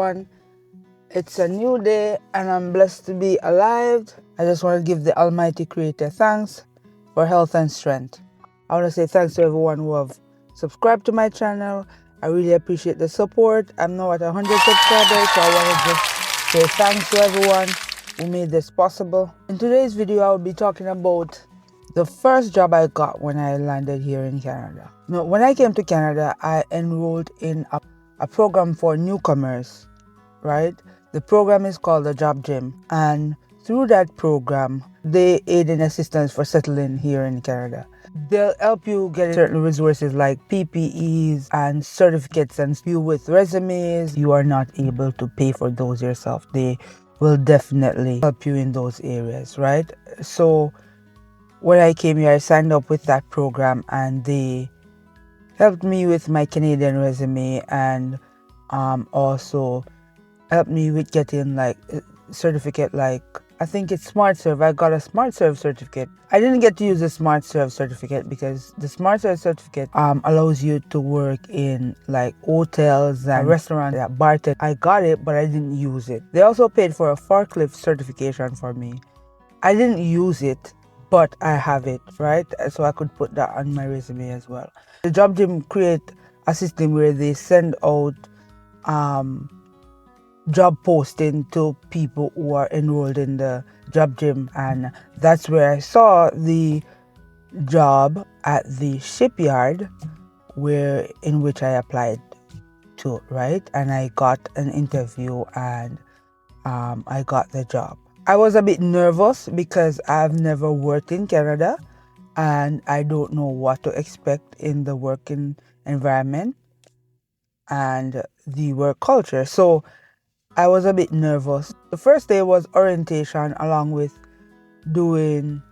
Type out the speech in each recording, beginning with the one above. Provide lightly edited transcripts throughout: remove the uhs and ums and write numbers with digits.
everyone. It's a new day and I'm blessed to be alive. I just want to give the Almighty Creator thanks for health and strength. I want to say thanks to everyone who have subscribed to my channel. I really appreciate the support. I'm now at 100 subscribers, so I want to just say thanks to everyone who made this possible. In today's video, I will be talking about the first job I got when I landed here in Canada. Now, when I came to Canada, I enrolled in a program for newcomers, right? The program is called the Job Gym, and through that program, they aid in assistance for settling here in Canada. They'll help you get certain resources like PPEs and certificates, and you with resumes. You are not able to pay for those yourself. They will definitely help you in those areas, right? So when I came here, I signed up with that program and they helped me with my Canadian resume, and also helped me with getting like a certificate, like I think it's SmartServe. I got a SmartServe certificate. I didn't get to use the SmartServe certificate because the SmartServe certificate allows you to work in like hotels and restaurants, bartend. I got it, but I didn't use it. They also paid for a forklift certification for me. I didn't use it, but I have it, right? So I could put that on my resume as well. The Job Gym create a system where they send out job posting to people who are enrolled in the Job Gym, and that's where I saw the job at the Shipyard in which I applied to, right? And I got an interview and I got the job. I was a bit nervous because I've never worked in Canada and I don't know what to expect in the working environment and the work culture. So I was a bit nervous. The first day was orientation along with doing,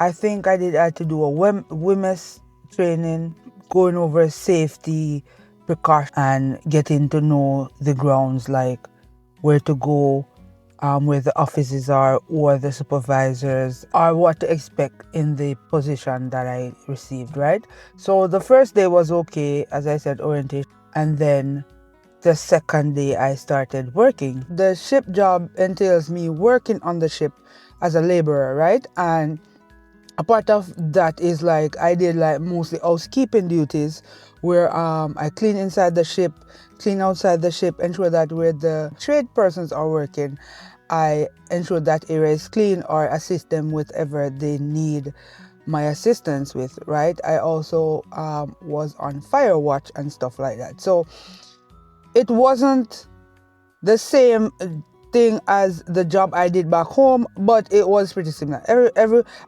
I think I had to do a WMS training, going over safety precautions and getting to know the grounds, like where to go, where the offices are, or the supervisors, or what to expect in the position that I received, right? So the first day was okay, as I said, orientation, and then the second day I started working. The ship job entails me working on the ship as a laborer, right? And a part of that is like I did like mostly housekeeping duties where I clean inside the ship, clean outside the ship, ensure that where the trade persons are working, I ensure that area is clean or assist them with whatever they need my assistance with, right? I also was on fire watch and stuff like that. So it wasn't the same thing as the job I did back home, but it was pretty similar.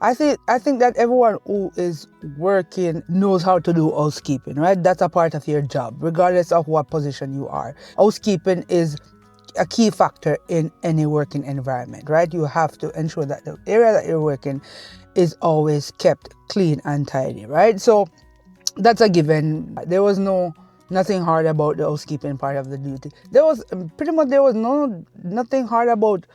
I think that everyone who is working knows how to do housekeeping, right? That's a part of your job, regardless of what position you are. Housekeeping is a key factor in any working environment, right? You have to ensure that the area that you're working is always kept clean and tidy, right? So that's a given. There was nothing hard about the housekeeping part of the duty. There was nothing hard about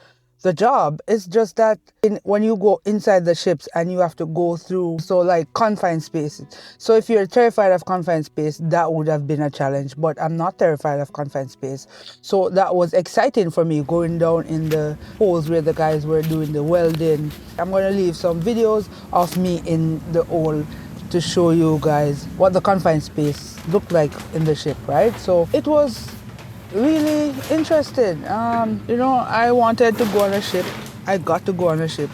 the job. It's just that when you go inside the ships and you have to go through, so like confined spaces. So if you're terrified of confined space, that would have been a challenge, but I'm not terrified of confined space. So that was exciting for me, going down in the holes where the guys were doing the welding. I'm going to leave some videos of me in the hole to show you guys what the confined space looked like in the ship, right? So it was really interesting. I wanted to go on a ship. I got to go on a ship.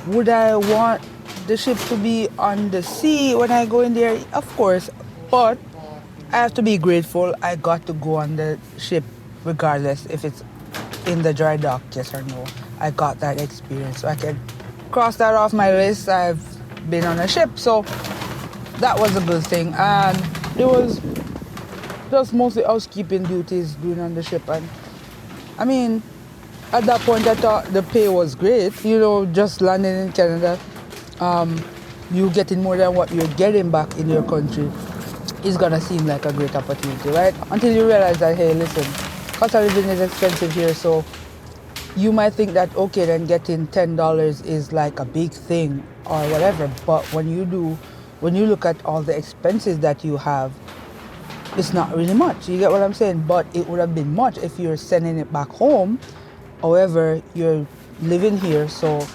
Would I want the ship to be on the sea when I go in there? Of course, but I have to be grateful I got to go on the ship regardless if it's in the dry dock, yes or no. I got that experience, so I can cross that off my list. I've been on a ship, so that was a good thing. And it was just mostly housekeeping duties doing on the ship. And I mean, at that point I thought the pay was great, just landing in Canada, you getting more than what you're getting back in your country is gonna seem like a great opportunity, right? Until you realize that, hey, listen, cost of living is expensive here, so you might think that, okay, then getting $10 is like a big thing or whatever. But when you look at all the expenses that you have, it's not really much. You get what I'm saying? But it would have been much if you're sending it back home. However, you're living here, so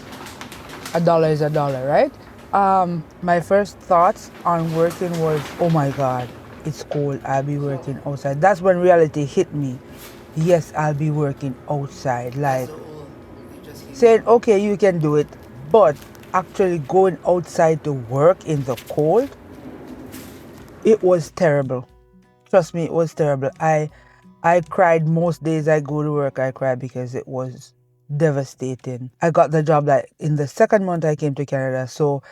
a dollar is a dollar, right? My first thoughts on working was, oh my God, it's cold. I'll be working outside. That's when reality hit me. Yes, I'll be working outside. Like saying, okay, you can do it, but actually going outside to work in the cold, it was terrible. Trust me, it was terrible. I cried most days I go to work. I cried because it was devastating. I got the job like in the second month I came to Canada, so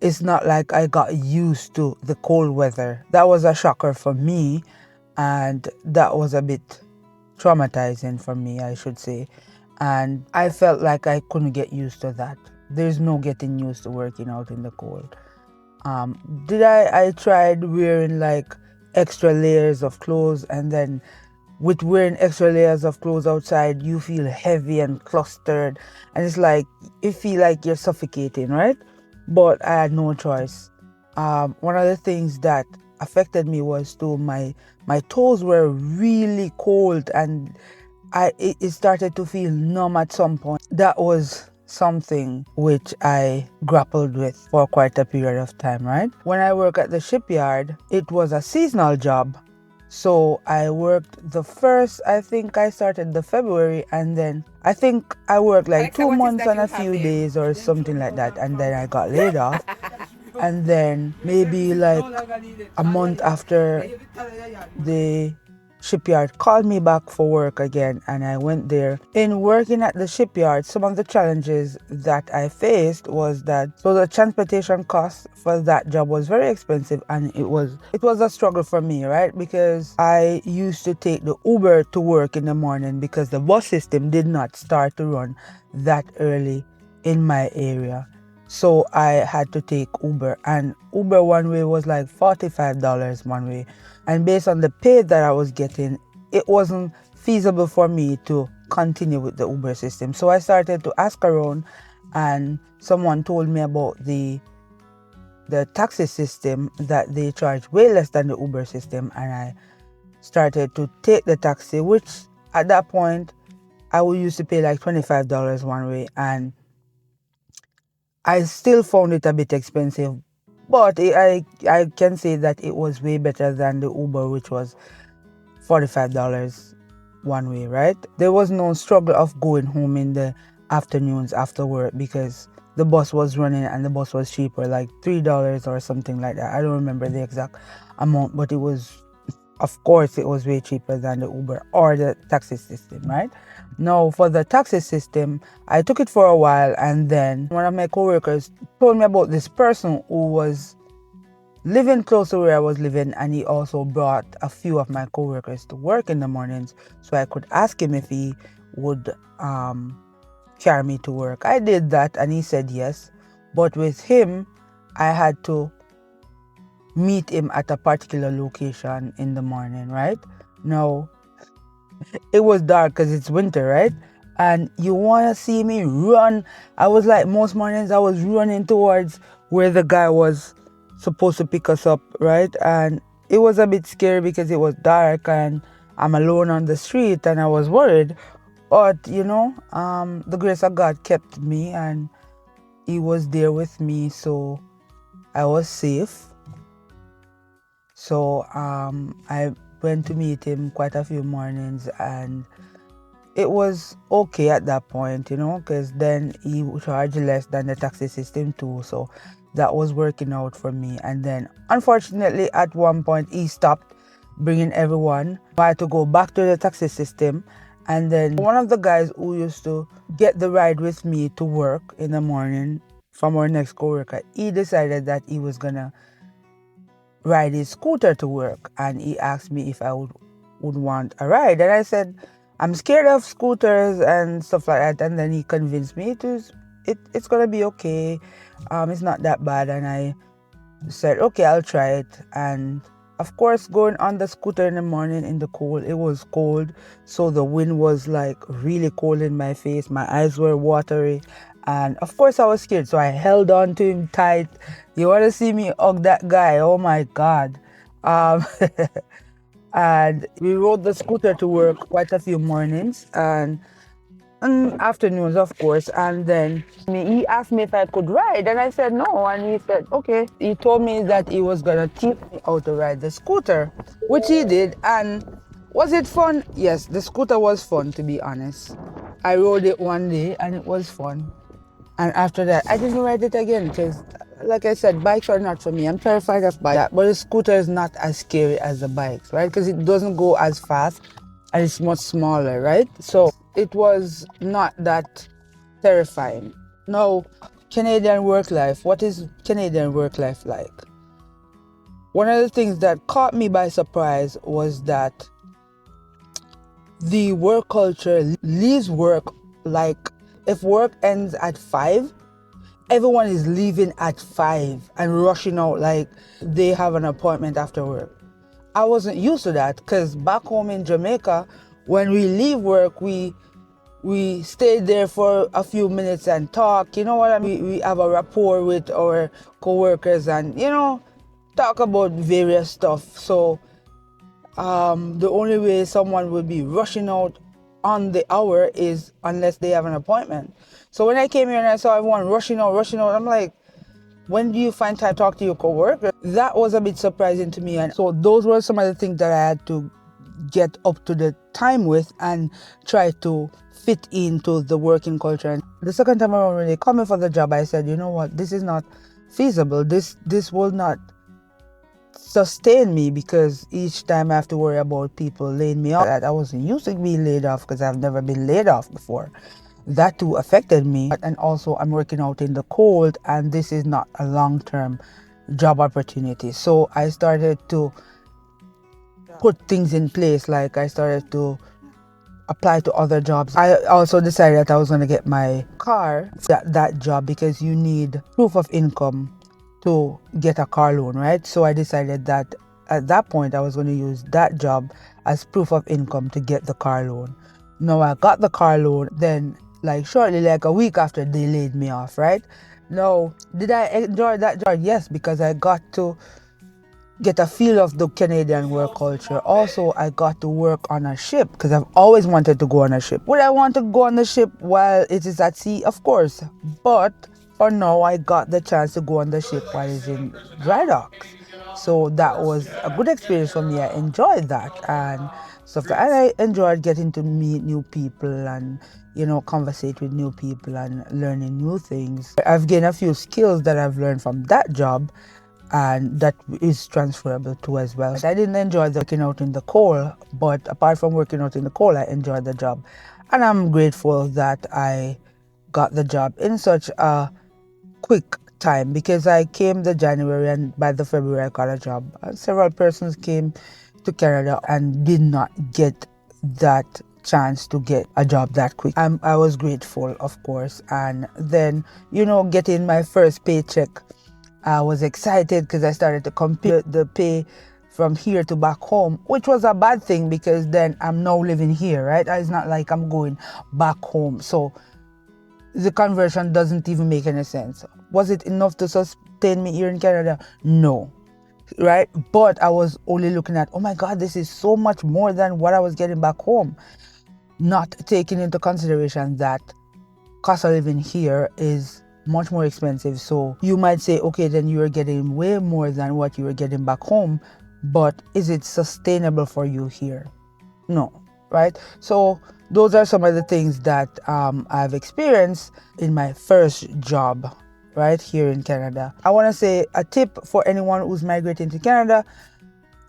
it's not like I got used to the cold weather. That was a shocker for me, and that was a bit traumatizing for me, I should say. And I felt like I couldn't get used to that. There's no getting used to working out in the cold. I tried wearing like extra layers of clothes, and then with wearing extra layers of clothes outside, you feel heavy and clustered, and it's like you feel like you're suffocating, right? But I had no choice. One of the things that affected me was too my toes were really cold, and it started to feel numb at some point. That was something which I grappled with for quite a period of time, right? When I worked at the shipyard, it was a seasonal job. So I worked I think I started the February, and then I think I worked like Alexa, 2 months and a few days or something like that, and then I got laid off. And then maybe like a month after, the shipyard called me back for work again, and I went there. In working at the shipyard, some of the challenges that I faced was that the transportation cost for that job was very expensive, and it was a struggle for me, right? Because I used to take the Uber to work in the morning because the bus system did not start to run that early in my area. So I had to take Uber, and Uber one way was like $45 one way. And based on the pay that I was getting, it wasn't feasible for me to continue with the Uber system. So I started to ask around, and someone told me about the taxi system, that they charge way less than the Uber system, and I started to take the taxi, which at that point I would used to pay like $25 one way, and I still found it a bit expensive, but I can say that it was way better than the Uber, which was $45 one way, right? There was no struggle of going home in the afternoons after work because the bus was running and the bus was cheaper, like $3 or something like that. I don't remember the exact amount, but it was, of course, it was way cheaper than the Uber or the taxi system, right? Now, for the taxi system, I took it for a while, and then one of my coworkers told me about this person who was living close to where I was living, and he also brought a few of my coworkers to work in the mornings, so I could ask him if he would carry me to work. I did that, and he said yes, but with him, I had to meet him at a particular location in the morning, right? Now, it was dark because it's winter, right? And you want to see me run. I was like, most mornings I was running towards where the guy was supposed to pick us up, right? And it was a bit scary because it was dark and I'm alone on the street, and I was worried. But the grace of God kept me, and he was there with me, so I was safe. So I went to meet him quite a few mornings, and it was okay at that point, because then he charged less than the taxi system too. So that was working out for me. And then unfortunately, at one point, he stopped bringing everyone. I had to go back to the taxi system. And then one of the guys who used to get the ride with me to work in the morning from our next coworker, he decided that he was gonna ride his scooter to work, and he asked me if I would want a ride, and I said I'm scared of scooters and stuff like that. And then he convinced me it's gonna be okay, it's not that bad, and I said okay, I'll try it. And of course, going on the scooter in the morning in the cold, it was cold, so the wind was like really cold in my face, my eyes were watery, and of course I was scared, so I held on to him tight. You want to see me hug that guy? Oh my God. um And we rode the scooter to work quite a few mornings and afternoons, of course. And then he asked me if I could ride, and I said no. And he said, okay. He told me that he was going to teach me how to ride the scooter, which he did. And was it fun? Yes, the scooter was fun, to be honest. I rode it one day and it was fun. And after that, I didn't ride it again because, like I said, bikes are not for me. I'm terrified of bikes. But the scooter is not as scary as the bikes, right? Because it doesn't go as fast and it's much smaller, right? So it was not that terrifying. Now, Canadian work life. What is Canadian work life like? One of the things that caught me by surprise was that the work culture leaves work like if work ends at 5, everyone is leaving at 5 and rushing out like they have an appointment after work. I wasn't used to that because back home in Jamaica, when we leave work, we stay there for a few minutes and talk. You know what I mean? We have a rapport with our coworkers and, talk about various stuff. So the only way someone would be rushing out on the hour is unless they have an appointment. So when I came here and I saw everyone rushing out, I'm like, when do you find time to talk to your coworker? That was a bit surprising to me. And so those were some of the things that I had to get up to the time with and try to fit into the working culture. And the second time around when they called me for the job, I said, you know what, this is not feasible. This will not sustain me because each time I have to worry about people laying me off. I wasn't used to being laid off because I've never been laid off before. That too affected me. And also I'm working out in the cold and this is not a long-term job opportunity. So I started to put things in place, like I started to apply to other jobs. I also decided that I was going to get my car that job because you need proof of income to get a car loan, right? So I decided that at that point I was going to use that job as proof of income to get the car loan. Now I got the car loan, then shortly, like a week after, they laid me off, right? Now, did I enjoy that job? Yes, because I got to get a feel of the Canadian work culture. Also, I got to work on a ship because I've always wanted to go on a ship. Would I want to go on the ship while it is at sea? Of course. But for now, I got the chance to go on the ship while it's in dry docks. So that was a good experience for me. I enjoyed that and stuff. And I enjoyed getting to meet new people and, conversate with new people and learning new things. I've gained a few skills that I've learned from that job and that is transferable too as well. I didn't enjoy working out in the cold, but apart from working out in the cold, I enjoyed the job. And I'm grateful that I got the job in such a quick time because I came the January and by the February I got a job. Several persons came to Canada and did not get that chance to get a job that quick. I was grateful, of course. And then, getting my first paycheck, I was excited because I started to compare the pay from here to back home, which was a bad thing because then I'm now living here, right? It's not like I'm going back home. So the conversion doesn't even make any sense. Was it enough to sustain me here in Canada? No, right? But I was only looking at, oh my God, this is so much more than what I was getting back home. Not taking into consideration that cost of living here is much more expensive. So you might say, okay, then you're getting way more than what you were getting back home, but is it sustainable for you here? No, right? So those are some of the things that I've experienced in my first job right here in Canada. I want to say a tip for anyone who's migrating to Canada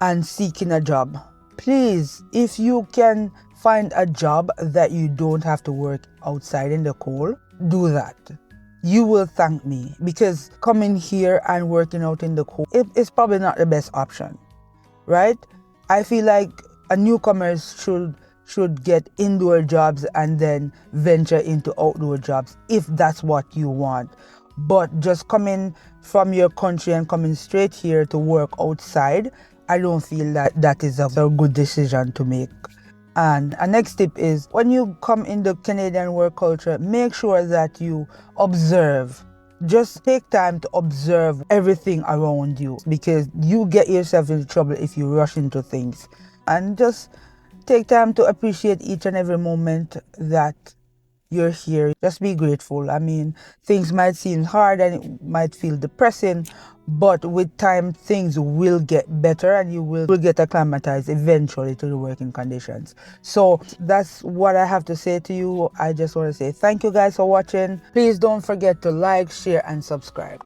and seeking a job. Please, if you can find a job that you don't have to work outside in the cold, do that. You will thank me because coming here and working out in the cold is probably not the best option, right? I feel like a newcomer should get indoor jobs and then venture into outdoor jobs if that's what you want. But just coming from your country and coming straight here to work outside, I don't feel that is a very good decision to make. And a next tip is when you come in the Canadian work culture, make sure that you observe. Just take time to observe everything around you because you get yourself into trouble if you rush into things. and just take time to appreciate each and every moment that you're here. Just be grateful. I mean, things might seem hard and it might feel depressing, but with time, things will get better and you will get acclimatized eventually to the working conditions. So that's what I have to say to you. I just want to say thank you guys for watching. Please don't forget to like, share, and subscribe.